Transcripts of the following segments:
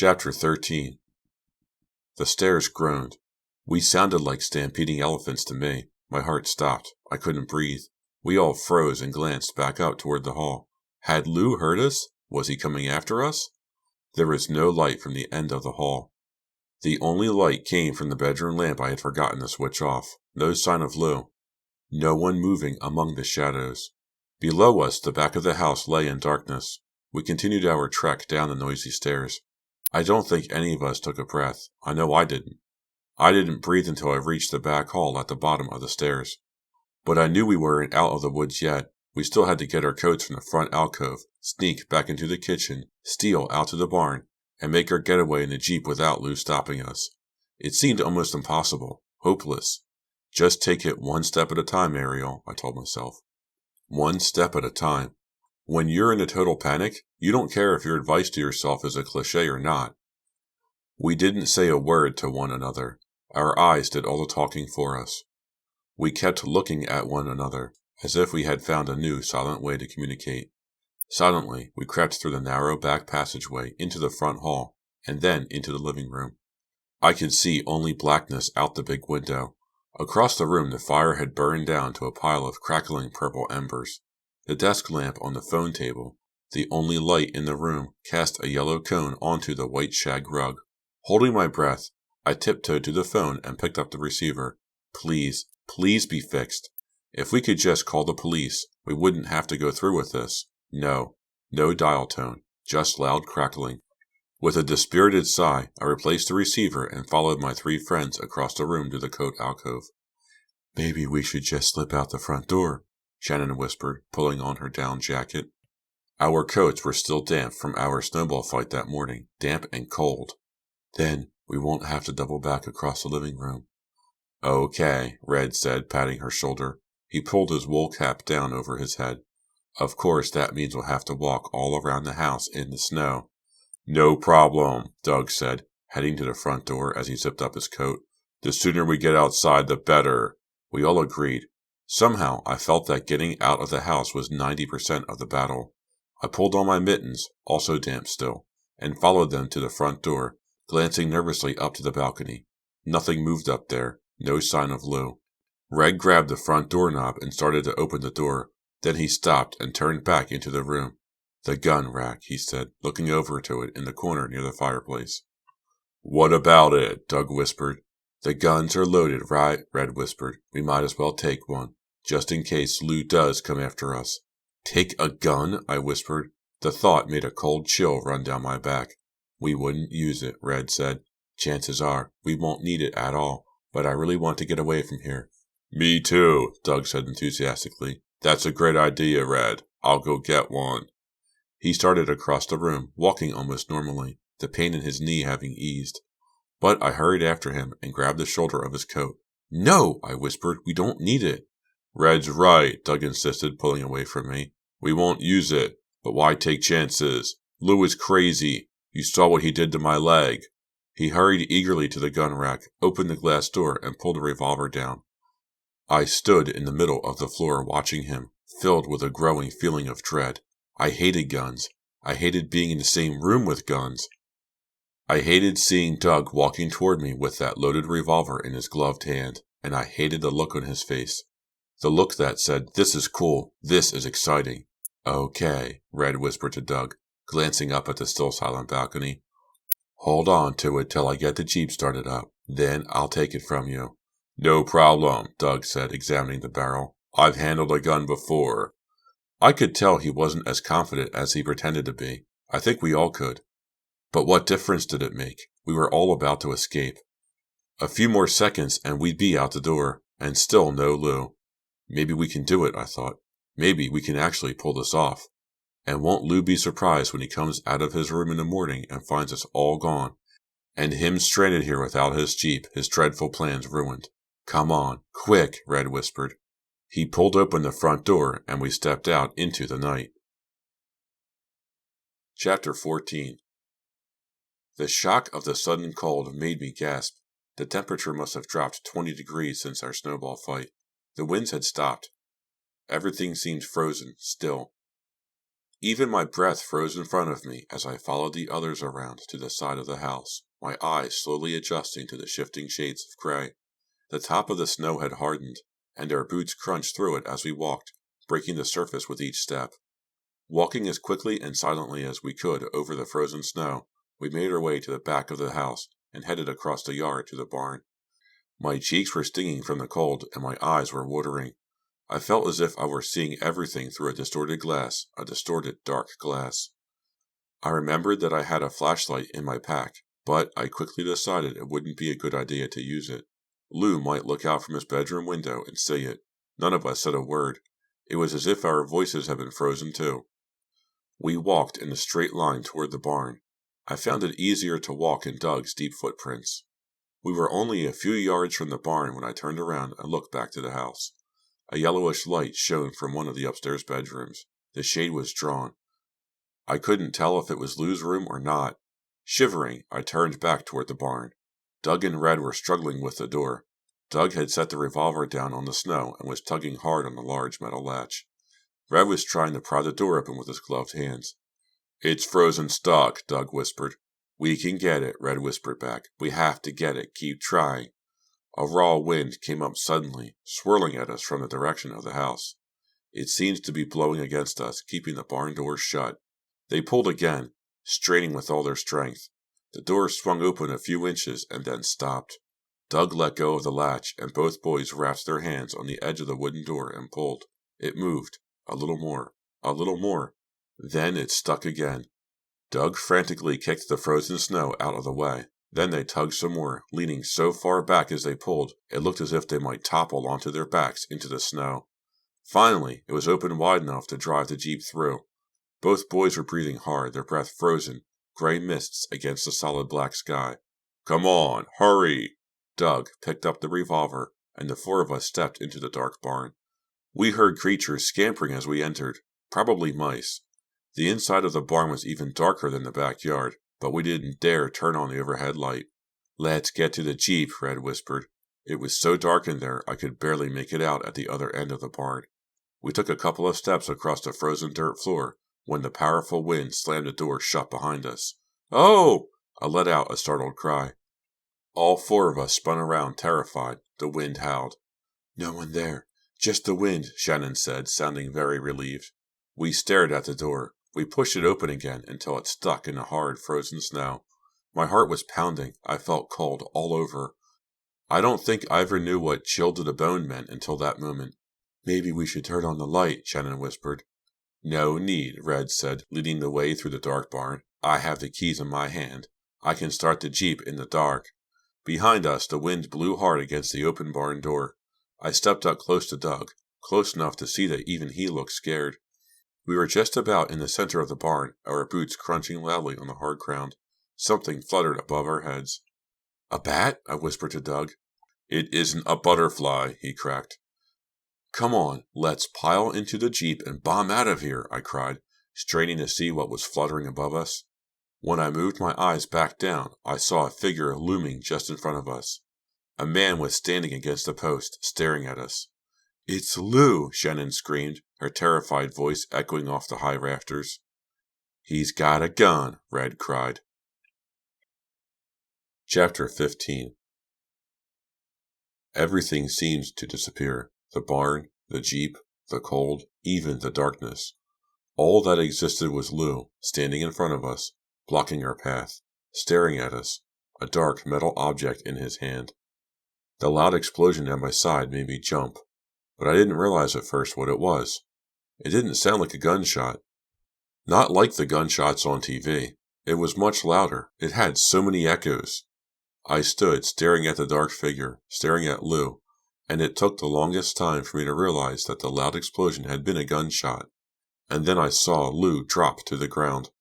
Chapter 13. The stairs groaned. We sounded like stampeding elephants to me. My heart stopped. I couldn't breathe. We all froze and glanced back up toward the hall. Had Lou heard us? Was he coming after us? There was no light from the end of the hall. The only light came from the bedroom lamp I had forgotten to switch off. No sign of Lou. No one moving among the shadows. Below us, the back of the house lay in darkness. We continued our trek down the noisy stairs. I don't think any of us took a breath. I know I didn't. I didn't breathe until I reached the back hall at the bottom of the stairs. But I knew we weren't out of the woods yet. We still had to get our coats from the front alcove, sneak back into the kitchen, steal out to the barn, and make our getaway in the Jeep without Lou stopping us. It seemed almost impossible, hopeless. Just take it one step at a time, Ariel, I told myself. One step at a time. When you're in a total panic, you don't care if your advice to yourself is a cliché or not. We didn't say a word to one another. Our eyes did all the talking for us. We kept looking at one another, as if we had found a new, silent way to communicate. Silently, we crept through the narrow back passageway into the front hall, and then into the living room. I could see only blackness out the big window. Across the room, the fire had burned down to a pile of crackling purple embers. The desk lamp on the phone table, the only light in the room, cast a yellow cone onto the white shag rug. Holding my breath, I tiptoed to the phone and picked up the receiver. Please, please be fixed. If we could just call the police, we wouldn't have to go through with this. No dial tone, just loud crackling. With a dispirited sigh, I replaced the receiver and followed my three friends across the room to the coat alcove. Maybe we should just slip out the front door, Shannon whispered, pulling on her down jacket. Our coats were still damp from our snowball fight that morning, damp and cold. Then we won't have to double back across the living room. Okay, Red said, patting her shoulder. He pulled his wool cap down over his head. Of course, that means we'll have to walk all around the house in the snow. No problem, Doug said, heading to the front door as he zipped up his coat. The sooner we get outside, the better. We all agreed. Somehow, I felt that getting out of the house was 90% of the battle. I pulled on my mittens, also damp still, and followed them to the front door, glancing nervously up to the balcony. Nothing moved up there, no sign of Lou. Red grabbed the front doorknob and started to open the door. Then he stopped and turned back into the room. The gun rack, he said, looking over to it in the corner near the fireplace. What about it? Doug whispered. The guns are loaded, right? Red whispered. We might as well take one, just in case Lou does come after us. Take a gun? I whispered. The thought made a cold chill run down my back. We wouldn't use it, Red said. Chances are we won't need it at all, but I really want to get away from here. Me too, Doug said enthusiastically. That's a great idea, Red. I'll go get one. He started across the room, walking almost normally, the pain in his knee having eased. But I hurried after him and grabbed the shoulder of his coat. No, I whispered. We don't need it. Red's right, Doug insisted, pulling away from me. We won't use it, but why take chances? Lou is crazy. You saw what he did to my leg. He hurried eagerly to the gun rack, opened the glass door, and pulled a revolver down. I stood in the middle of the floor watching him, filled with a growing feeling of dread. I hated guns. I hated being in the same room with guns. I hated seeing Doug walking toward me with that loaded revolver in his gloved hand, and I hated the look on his face. The look that said, this is cool, this is exciting. Okay, Red whispered to Doug, glancing up at the still silent balcony. Hold on to it till I get the Jeep started up, then I'll take it from you. No problem, Doug said, examining the barrel. I've handled a gun before. I could tell he wasn't as confident as he pretended to be. I think we all could. But what difference did it make? We were all about to escape. A few more seconds and we'd be out the door, and still no Lou. Maybe we can do it, I thought. Maybe we can actually pull this off. And won't Lou be surprised when he comes out of his room in the morning and finds us all gone, and him stranded here without his Jeep, his dreadful plans ruined. Come on, quick, Red whispered. He pulled open the front door, and we stepped out into the night. Chapter 14. The shock of the sudden cold made me gasp. The temperature must have dropped 20 degrees since our snowball fight. The winds had stopped. Everything seemed frozen, still. Even my breath froze in front of me as I followed the others around to the side of the house, my eyes slowly adjusting to the shifting shades of gray. The top of the snow had hardened, and our boots crunched through it as we walked, breaking the surface with each step. Walking as quickly and silently as we could over the frozen snow, we made our way to the back of the house and headed across the yard to the barn. My cheeks were stinging from the cold, and my eyes were watering. I felt as if I were seeing everything through a distorted glass, a distorted, dark glass. I remembered that I had a flashlight in my pack, but I quickly decided it wouldn't be a good idea to use it. Lou might look out from his bedroom window and see it. None of us said a word. It was as if our voices had been frozen too. We walked in a straight line toward the barn. I found it easier to walk in Doug's deep footprints. We were only a few yards from the barn when I turned around and looked back to the house. A yellowish light shone from one of the upstairs bedrooms. The shade was drawn. I couldn't tell if it was Lou's room or not. Shivering, I turned back toward the barn. Doug and Red were struggling with the door. Doug had set the revolver down on the snow and was tugging hard on the large metal latch. Red was trying to pry the door open with his gloved hands. "It's frozen stock," Doug whispered. "We can get it," Red whispered back. "We have to get it. Keep trying." A raw wind came up suddenly, swirling at us from the direction of the house. It seemed to be blowing against us, keeping the barn doors shut. They pulled again, straining with all their strength. The door swung open a few inches and then stopped. Doug let go of the latch, and both boys wrapped their hands on the edge of the wooden door and pulled. It moved. A little more. A little more. Then it stuck again. Doug frantically kicked the frozen snow out of the way. Then they tugged some more, leaning so far back as they pulled, it looked as if they might topple onto their backs into the snow. Finally, it was open wide enough to drive the Jeep through. Both boys were breathing hard, their breath frozen, gray mists against the solid black sky. "Come on, hurry!" Doug picked up the revolver, and the four of us stepped into the dark barn. We heard creatures scampering as we entered, probably mice. The inside of the barn was even darker than the backyard, but we didn't dare turn on the overhead light. "Let's get to the Jeep," Red whispered. It was so dark in there I could barely make it out at the other end of the barn. We took a couple of steps across the frozen dirt floor when the powerful wind slammed the door shut behind us. "Oh!" I let out a startled cry. All four of us spun around, terrified. The wind howled. "No one there. Just the wind," Shannon said, sounding very relieved. We stared at the door. We pushed it open again until it stuck in the hard, frozen snow. My heart was pounding. I felt cold all over. I don't think I ever knew what chilled to the bone meant until that moment. "Maybe we should turn on the light," Shannon whispered. "No need," Red said, leading the way through the dark barn. "I have the keys in my hand. I can start the Jeep in the dark." Behind us, the wind blew hard against the open barn door. I stepped up close to Doug, close enough to see that even he looked scared. We were just about in the center of the barn, our boots crunching loudly on the hard ground. Something fluttered above our heads. "A bat?" I whispered to Doug. "It isn't a butterfly," he cracked. "Come on, let's pile into the Jeep and bomb out of here," I cried, straining to see what was fluttering above us. When I moved my eyes back down, I saw a figure looming just in front of us. A man was standing against a post, staring at us. "It's Lou!" Shannon screamed, her terrified voice echoing off the high rafters. "He's got a gun," Red cried. Chapter 15. Everything seemed to disappear. The barn, the Jeep, the cold, even the darkness. All that existed was Lou, standing in front of us, blocking our path, staring at us, a dark metal object in his hand. The loud explosion at my side made me jump, but I didn't realize at first what it was. It didn't sound like a gunshot. Not like the gunshots on TV. It was much louder. It had so many echoes. I stood staring at the dark figure, staring at Lou, and it took the longest time for me to realize that the loud explosion had been a gunshot. And then I saw Lou drop to the ground.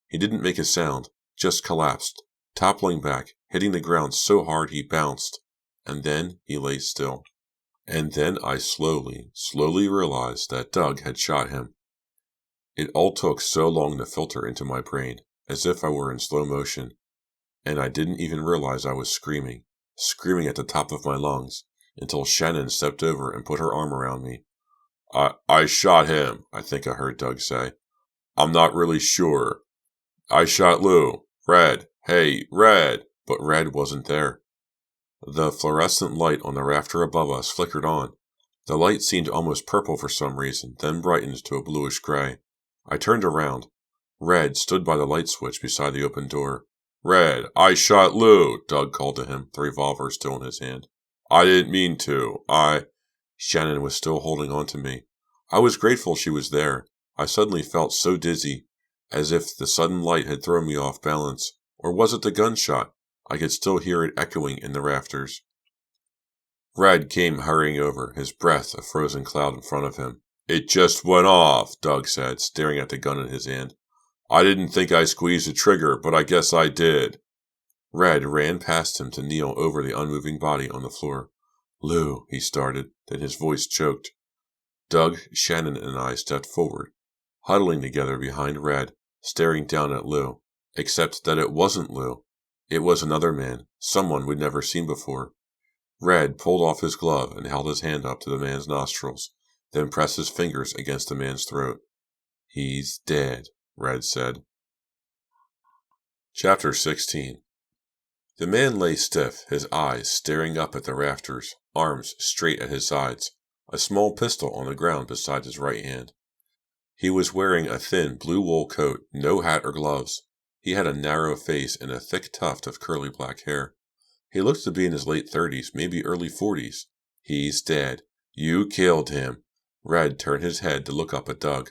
He didn't make a sound, just collapsed, toppling back, hitting the ground so hard he bounced, and then he lay still. And then I slowly realized that Doug had shot him. It all took so long to filter into my brain, as if I were in slow motion, and I didn't even realize I was screaming at the top of my lungs, until Shannon stepped over and put her arm around me. I shot him," I think I heard Doug say. I'm not really sure. I shot Lou. Red. Hey, Red. But Red wasn't there. The fluorescent light on the rafter above us flickered on. The light seemed almost purple for some reason, then brightened to a bluish gray. I turned around. Red stood by the light switch beside the open door. Red, I shot Lou, Doug called to him, the revolver still in his hand. I didn't mean to. Shannon was still holding on to me. I was grateful she was there. I suddenly felt so dizzy, as if the sudden light had thrown me off balance. Or was it the gunshot? I could still hear it echoing in the rafters. Red came hurrying over, his breath a frozen cloud in front of him. It just went off, Doug said, staring at the gun in his hand. I didn't think I squeezed the trigger, but I guess I did. Red ran past him to kneel over the unmoving body on the floor. Lou, he started, then his voice choked. Doug, Shannon, and I stepped forward, huddling together behind Red, staring down at Lou. Except that it wasn't Lou. It was another man, someone we'd never seen before. Red pulled off his glove and held his hand up to the man's nostrils, then pressed his fingers against the man's throat. He's dead, Red said. Chapter 16. The man lay stiff, his eyes staring up at the rafters, arms straight at his sides, a small pistol on the ground beside his right hand. He was wearing a thin blue wool coat, no hat or gloves. He had a narrow face and a thick tuft of curly black hair. He looked to be in his late 30s, maybe early 40s. He's dead. You killed him. Red turned his head to look up at Doug.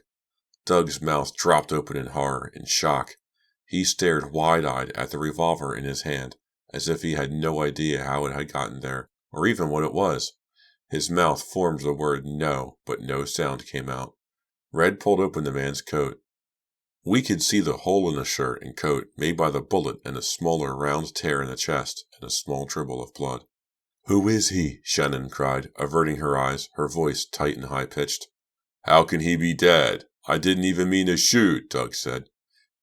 Doug's mouth dropped open in horror and shock. He stared wide-eyed at the revolver in his hand, as if he had no idea how it had gotten there, or even what it was. His mouth formed the word no, but no sound came out. Red pulled open the man's coat. We could see the hole in the shirt and coat made by the bullet and a smaller round tear in the chest and a small dribble of blood. Who is he? Shannon cried, averting her eyes, her voice tight and high-pitched. How can he be dead? I didn't even mean to shoot, Doug said.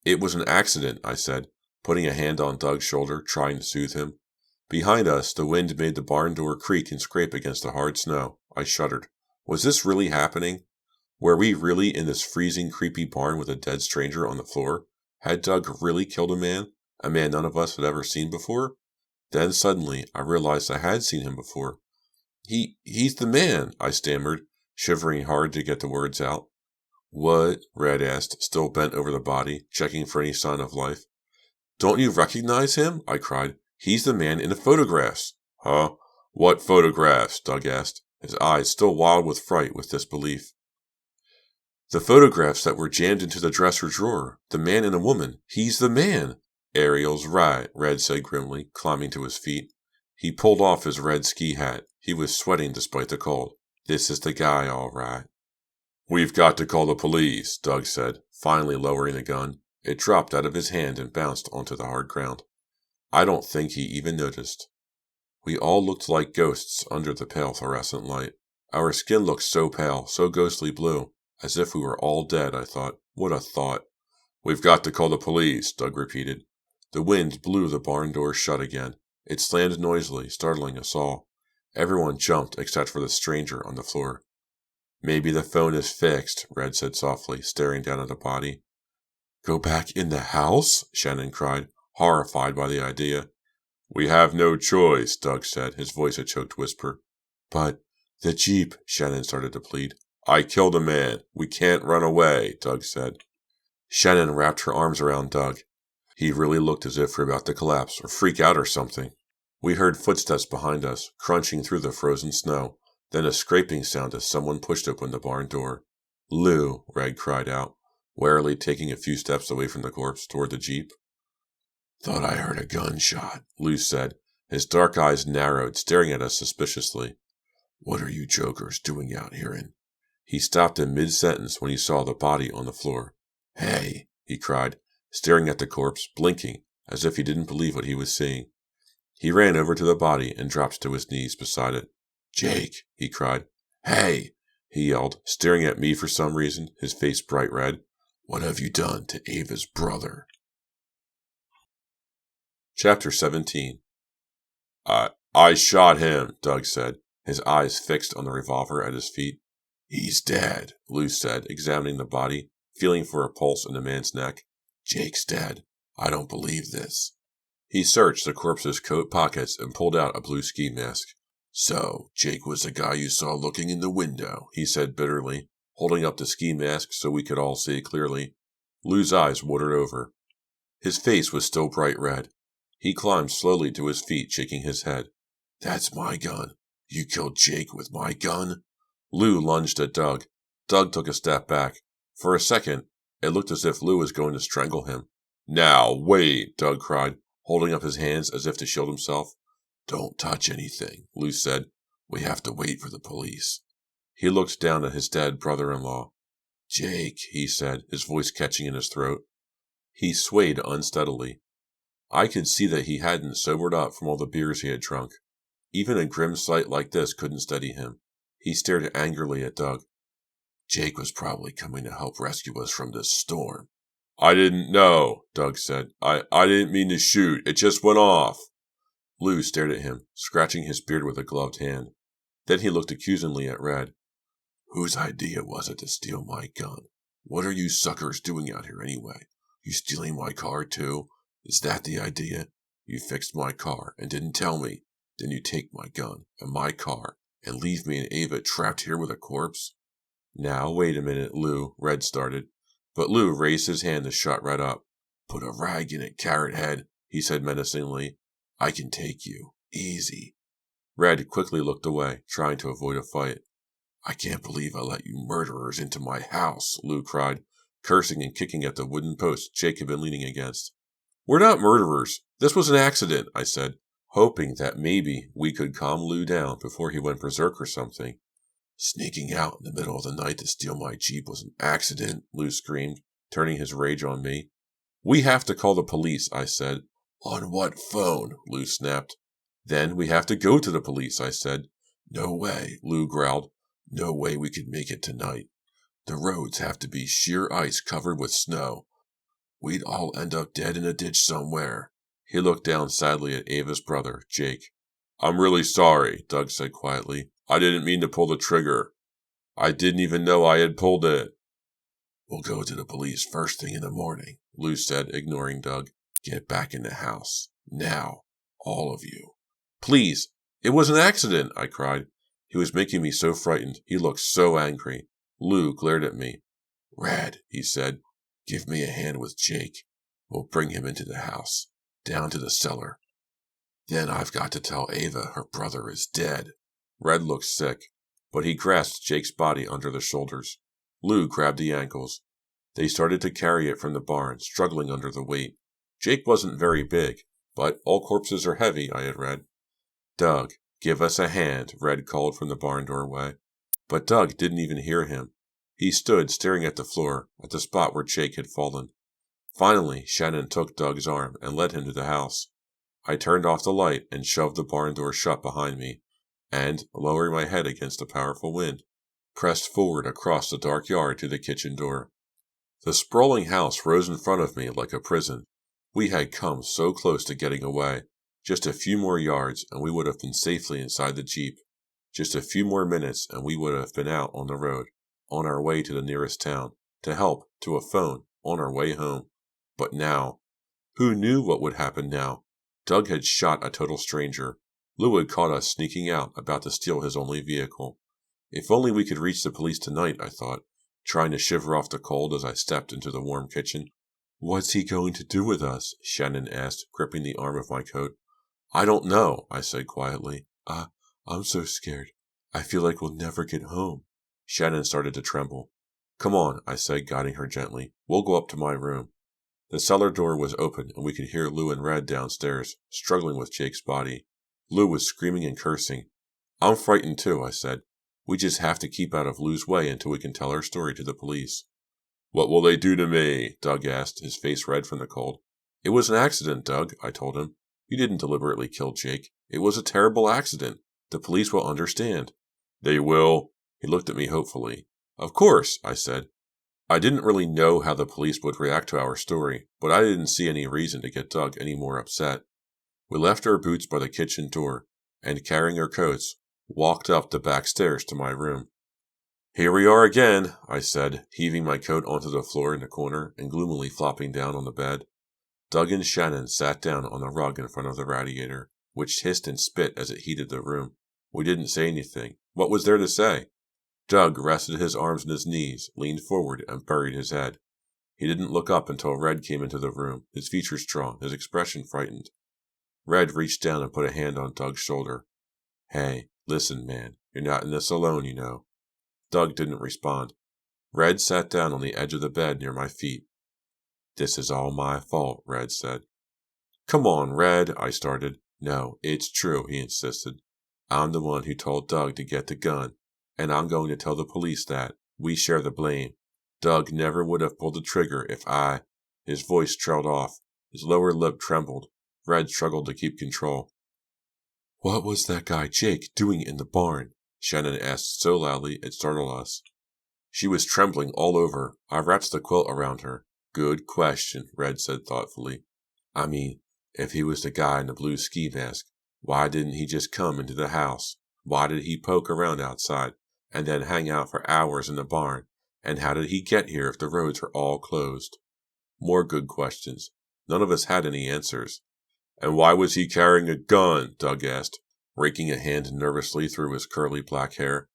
It was an accident, I said, putting a hand on Doug's shoulder, trying to soothe him. Behind us, the wind made the barn door creak and scrape against the hard snow. I shuddered. Was this really happening? Were we really in this freezing, creepy barn with a dead stranger on the floor? Had Doug really killed a man none of us had ever seen before? Then suddenly I realized I had seen him before. He's the man, I stammered, shivering hard to get the words out. What? Red asked, still bent over the body, checking for any sign of life. Don't you recognize him? I cried. He's the man in the photographs. Huh? What photographs? Doug asked, his eyes still wild with fright with disbelief. The photographs that were jammed into the dresser drawer. The man and a woman. He's the man. Ariel's right, Red said grimly, climbing to his feet. He pulled off his red ski hat. He was sweating despite the cold. This is the guy, all right. We've got to call the police, Doug said, finally lowering the gun. It dropped out of his hand and bounced onto the hard ground. I don't think he even noticed. We all looked like ghosts under the pale fluorescent light. Our skin looked so pale, so ghostly blue, as if we were all dead, I thought. What a thought. We've got to call the police, Doug repeated. The wind blew the barn door shut again. It slammed noisily, startling us all. Everyone jumped except for the stranger on the floor. Maybe the phone is fixed, Red said softly, staring down at the body. Go back in the house? Shannon cried, horrified by the idea. We have no choice, Doug said, his voice a choked whisper. But the Jeep, Shannon started to plead. I killed a man. We can't run away, Doug said. Shannon wrapped her arms around Doug. He really looked as if we were about to collapse or freak out or something. We heard footsteps behind us, crunching through the frozen snow, then a scraping sound as someone pushed open the barn door. Lou, Red cried out, warily taking a few steps away from the corpse toward the Jeep. Thought I heard a gunshot, Lou said, his dark eyes narrowed, staring at us suspiciously. What are you jokers doing out here? He stopped in mid-sentence when he saw the body on the floor. Hey, he cried, staring at the corpse, blinking, as if he didn't believe what he was seeing. He ran over to the body and dropped to his knees beside it. Jake, he cried. Hey, he yelled, staring at me for some reason, his face bright red. What have you done to Ava's brother? Chapter 17. I shot him, Doug said, his eyes fixed on the revolver at his feet. He's dead, Lou said, examining the body, feeling for a pulse in the man's neck. "Jake's dead. I don't believe this." He searched the corpse's coat pockets and pulled out a blue ski mask. "So, Jake was the guy you saw looking in the window," he said bitterly, holding up the ski mask so we could all see it clearly. Lou's eyes watered over. His face was still bright red. He climbed slowly to his feet, shaking his head. "That's my gun. You killed Jake with my gun?" Lou lunged at Doug. Doug took a step back. For a second, it looked as if Lou was going to strangle him. "Now, wait," Doug cried, holding up his hands as if to shield himself. "Don't touch anything," Lou said. "We have to wait for the police." He looked down at his dead brother-in-law. "Jake," he said, his voice catching in his throat. He swayed unsteadily. I could see that he hadn't sobered up from all the beers he had drunk. Even a grim sight like this couldn't steady him. He stared angrily at Doug. "Jake was probably coming to help rescue us from this storm." "I didn't know," Doug said. I didn't mean to shoot. It just went off." Lou stared at him, scratching his beard with a gloved hand. Then he looked accusingly at Red. "Whose idea was it to steal my gun? What are you suckers doing out here anyway? You stealing my car too? Is that the idea? You fixed my car and didn't tell me. Then you take my gun and my car and leave me and Ava trapped here with a corpse?" "Now, wait a minute, Lou," Red started. But Lou raised his hand to shut Red up. "Put a rag in it, carrot head," he said menacingly. "I can take you. Easy." Red quickly looked away, trying to avoid a fight. "I can't believe I let you murderers into my house," Lou cried, cursing and kicking at the wooden post Jake had been leaning against. "We're not murderers. This was an accident," I said, hoping that maybe we could calm Lou down before he went berserk or something. "Sneaking out in the middle of the night to steal my Jeep was an accident," Lou screamed, turning his rage on me. "We have to call the police," I said. "On what phone?" Lou snapped. "Then we have to go to the police," I said. "No way," Lou growled. "No way we could make it tonight. The roads have to be sheer ice covered with snow. We'd all end up dead in a ditch somewhere." He looked down sadly at Ava's brother, Jake. "I'm really sorry," Doug said quietly. "I didn't mean to pull the trigger. I didn't even know I had pulled it." "We'll go to the police first thing in the morning," Lou said, ignoring Doug. "Get back in the house. Now. All of you." "Please. It was an accident," I cried. He was making me so frightened. He looked so angry. Lou glared at me. "Red," he said, "give me a hand with Jake. We'll bring him into the house. Down to the cellar. Then I've got to tell Ava her brother is dead." Red looked sick, but he grasped Jake's body under the shoulders. Lou grabbed the ankles. They started to carry it from the barn, struggling under the weight. Jake wasn't very big, but all corpses are heavy, I had read. "Doug, give us a hand," Red called from the barn doorway. But Doug didn't even hear him. He stood staring at the floor, at the spot where Jake had fallen. Finally, Shannon took Doug's arm and led him to the house. I turned off the light and shoved the barn door shut behind me, and, lowering my head against the powerful wind, pressed forward across the dark yard to the kitchen door. The sprawling house rose in front of me like a prison. We had come so close to getting away. Just a few more yards, and we would have been safely inside the Jeep. Just a few more minutes, and we would have been out on the road, on our way to the nearest town, to help, to a phone, on our way home. But now, who knew what would happen now? Doug had shot a total stranger. Lou had caught us sneaking out, about to steal his only vehicle. If only we could reach the police tonight, I thought, trying to shiver off the cold as I stepped into the warm kitchen. "What's he going to do with us?" Shannon asked, gripping the arm of my coat. "I don't know," I said quietly. I'm so scared. I feel like we'll never get home." Shannon started to tremble. "Come on," I said, guiding her gently. "We'll go up to my room." The cellar door was open, and we could hear Lou and Red downstairs, struggling with Jake's body. Lou was screaming and cursing. "I'm frightened too," I said. "We just have to keep out of Lou's way until we can tell our story to the police." "What will they do to me?" Doug asked, his face red from the cold. "It was an accident, Doug," I told him. "You didn't deliberately kill Jake. It was a terrible accident. The police will understand." "They will?" He looked at me hopefully. "Of course," I said. I didn't really know how the police would react to our story, but I didn't see any reason to get Doug any more upset. We left our boots by the kitchen door, and carrying our coats, walked up the back stairs to my room. Here we are again, I said, heaving my coat onto the floor in the corner and gloomily flopping down on the bed. Doug and Shannon sat down on the rug in front of the radiator, which hissed and spit as it heated the room. We didn't say anything. What was there to say? Doug rested his arms on his knees, leaned forward, and buried his head. He didn't look up until Red came into the room, his features drawn, his expression frightened. Red reached down and put a hand on Doug's shoulder. Hey, listen, man, you're not in this alone, you know. Doug didn't respond. Red sat down on the edge of the bed near my feet. This is all my fault, Red said. Come on, Red, I started. No, it's true, he insisted. I'm the one who told Doug to get the gun, and I'm going to tell the police that. We share the blame. Doug never would have pulled the trigger if I... His voice trailed off. His lower lip trembled. Red struggled to keep control. What was that guy Jake doing in the barn? Shannon asked so loudly it startled us. She was trembling all over. I wrapped the quilt around her. Good question, Red said thoughtfully. I mean, if he was the guy in the blue ski mask, why didn't he just come into the house? Why did he poke around outside and then hang out for hours in the barn? And how did he get here if the roads are all closed? More good questions. None of us had any answers. And why was he carrying a gun? Doug asked, raking a hand nervously through his curly black hair.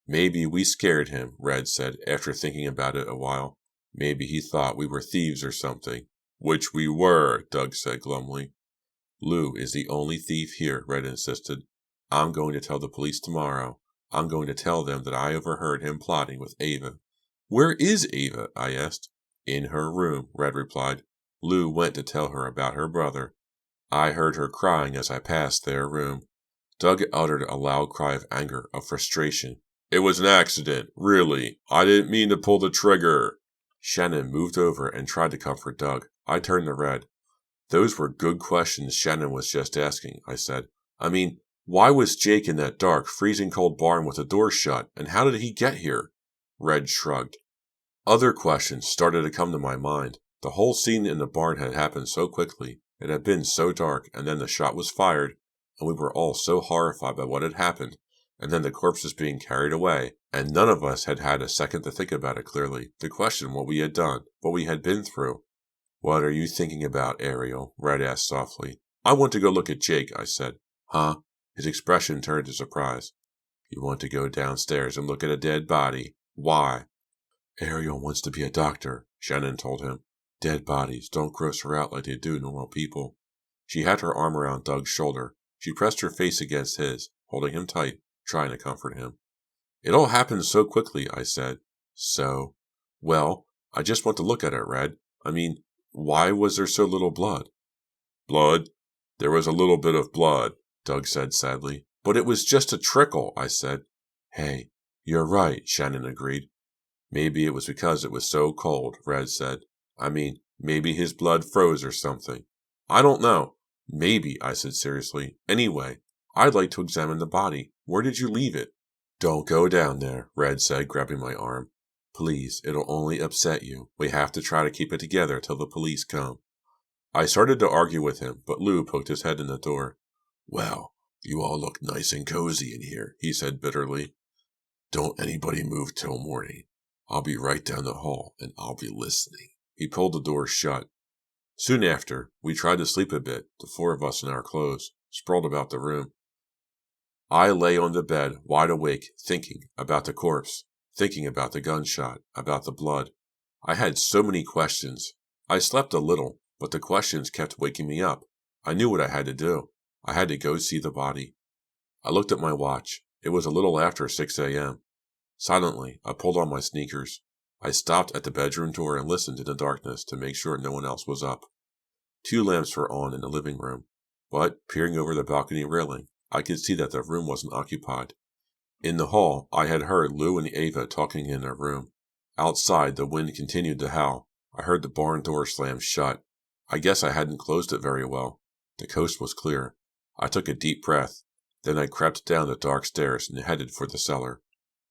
Maybe we scared him, Red said, after thinking about it a while. Maybe he thought we were thieves or something. Which we were, Doug said glumly. Lou is the only thief here, Red insisted. I'm going to tell the police tomorrow. I'm going to tell them that I overheard him plotting with Ava. Where is Ava? I asked. In her room, Red replied. Lou went to tell her about her brother. I heard her crying as I passed their room. Doug uttered a loud cry of anger, of frustration. It was an accident, really. I didn't mean to pull the trigger. Shannon moved over and tried to comfort Doug. I turned to Red. Those were good questions Shannon was just asking, I said. I mean, why was Jake in that dark, freezing cold barn with the door shut, and how did he get here? Red shrugged. Other questions started to come to my mind. The whole scene in the barn had happened so quickly. It had been so dark, and then the shot was fired, and we were all so horrified by what had happened, and then the corpses being carried away, and none of us had had a second to think about it clearly, to question what we had done, what we had been through. What are you thinking about, Ariel? Red asked softly. I want to go look at Jake, I said. Huh? His expression turned to surprise. You want to go downstairs and look at a dead body? Why? Ariel wants to be a doctor, Shannon told him. Dead bodies don't gross her out like they do normal people. She had her arm around Doug's shoulder. She pressed her face against his, holding him tight, trying to comfort him. It all happened so quickly, I said. So? Well, I just want to look at it, Red. I mean, why was there so little blood? Blood? There was a little bit of blood, Doug said sadly. But it was just a trickle, I said. Hey, you're right, Shannon agreed. Maybe it was because it was so cold, Red said. I mean, maybe his blood froze or something. I don't know. Maybe, I said seriously. Anyway, I'd like to examine the body. Where did you leave it? Don't go down there, Red said, grabbing my arm. Please, it'll only upset you. We have to try to keep it together till the police come. I started to argue with him, but Lou poked his head in the door. Well, you all look nice and cozy in here, he said bitterly. Don't anybody move till morning. I'll be right down the hall, and I'll be listening. He pulled the door shut. Soon after, we tried to sleep a bit, the four of us in our clothes, sprawled about the room. I lay on the bed, wide awake, thinking about the corpse, thinking about the gunshot, about the blood. I had so many questions. I slept a little, but the questions kept waking me up. I knew what I had to do. I had to go see the body. I looked at my watch. It was a little after 6 a.m. Silently, I pulled on my sneakers. I stopped at the bedroom door and listened in the darkness to make sure no one else was up. 2 lamps were on in the living room, but, peering over the balcony railing, I could see that the room wasn't occupied. In the hall, I had heard Lou and Ava talking in their room. Outside, the wind continued to howl. I heard the barn door slam shut. I guess I hadn't closed it very well. The coast was clear. I took a deep breath. Then I crept down the dark stairs and headed for the cellar.